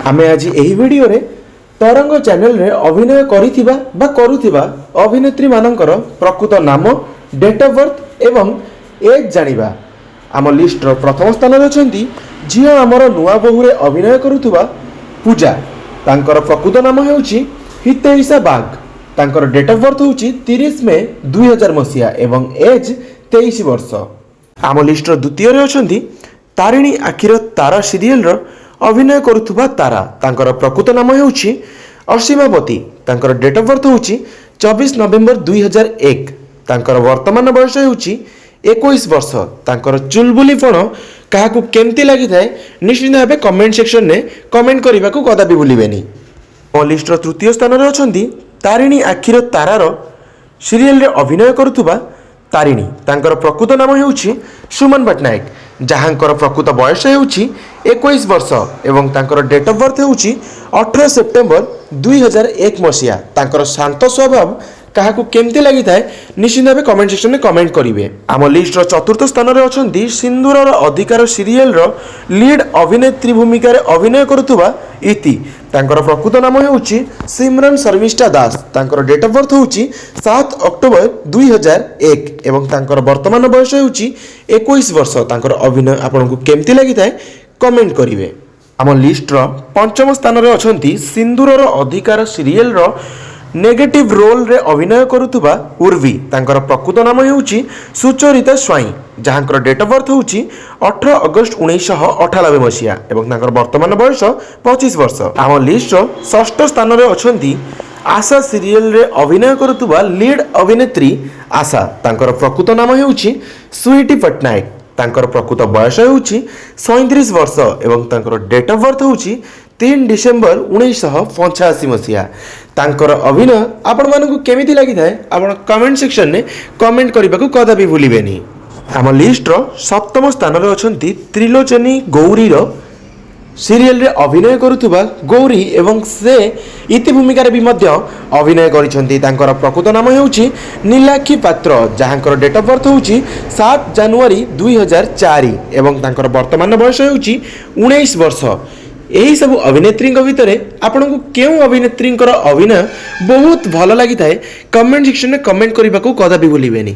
आमे आज एही वीडियो रे तरंग चैनल रे अभिनय करिथिबा बा करुथिबा अभिनेत्री मानकर प्रकृत नाम, डेट ऑफ बर्थ एवं एज जानिबा। आम लिस्ट रो प्रथम स्थान रे अछंती झियो आमर नुआ बहु रे अभिनय करुथिबा पूजा। तांकर प्रकृत नाम हेउची हितेइसा बाग। तांकर डेट ऑफ बर्थ होउची 30 मे 2000 मसिया एवं एज 23 वर्ष। आम लिस्ट रो द्वितीय रे अछंती तारिणी आखिर तारा सीरियल रो अभिनय करुथुबा तारा। तांकर प्रकृत नाम हेउची असीमावती। तांकर डेट ऑफ बर्थ होउची 24 नवेम्बर 2001। तांकर वर्तमान बयस हेउची 21 वर्ष। तांकर चुलबुलीपण काहाकू केमती लागि थाए निश्चित भाबे कमेंट सेक्शन ने कमेंट करबा को कदापि भूलिबेनी। ओ लिस्ट रो तृतीय स्थान रे अछंती तारिणी आखिर तारार सीरियल रे अभिनय करुथुबा तारिणी। तांकर प्रकृत नाम हेउची सुमन पटनायक। जहाँकर प्रकृत बयस हेउची 21 वर्ष एवं तांकर डेट ऑफ बर्थ हेउची 18 सेप्टेम्बर 2001 मसिया। तांकर शांत स्वभाव काहाकू केमती लागि थाए निश्चित भाबे कमेंट सेक्शन में कमेंट करिवे। आम लिस्ट रो चतुर्थ स्थान रे अछंती सिंदूरर अधिकार सीरियल रो लीड अभिनेत्री भूमिका रे अभिनय करुथुबा इति। तांकर प्रकृत नाम हेउची सिमरन शर्मिष्ठा दास। तांकर डेट ऑफ बर्थ होउची 7 अक्टोबर 2001 एवं तांकर वर्तमान बयस हेउची 21 वर्ष। तांकर अभिनय आपनकू केमती लागि थाए कमेंट करिवे। आम लिस्ट रो पंचम स्थान रे अछंती सिंदूरर अधिकार सीरियल रो नेगेटिव रोल रे अभिनय करुथुबा उर्वी। तांकर प्रकृत नाम हेउची सुचरिता स्वाई। जहाँकर डेट ऑफ बर्थ होउची 18 अगस्त 1998 मसिया एवं तांकर वर्तमान बयस 25 वर्ष। आम लिस्ट रो षष्ठ स्थान रे अछंती आशा सीरियल रे अभिनय करुथुबा लीड अभिनेत्री आशा। तांकर प्रकृत नाम हेउची स्वीटी पटनायक। तांकर प्रकृत बयस हेउची 37 वर्ष एवं तांकर डेट ऑफ बर्थ होउची 3 डिसेम्बर 1985 मसिया। तांकर अभिनय आपण मानकू केमिति लागि थाए आपण कमेंट सेक्शन ने कमेंट करबा को कदापि भूलिबेनी। आम लिस्ट रो सप्तम स्थान रे अछंती त्रिलोचनी गौरी रो सीरियल रे अभिनय करुथुबा गौरी एवं से इति भूमिका रे भी मध्य अभिनय करिसंती। तांकर प्रकृत नाम हेउची नीलाक्षी पात्र। जहाँकर डेट ऑफ बर्थ होउची 7 जनवरी 2004 एवं तांकर वर्तमान बयस हेउची 19 वर्ष। यही सब अभिनेत्री भितर आपन को केउ अभिनेत्री अभिनय बहुत भल लगी थाए कमेंट सेक्शन में कमेंट करने को कदापि भूलिबेनी।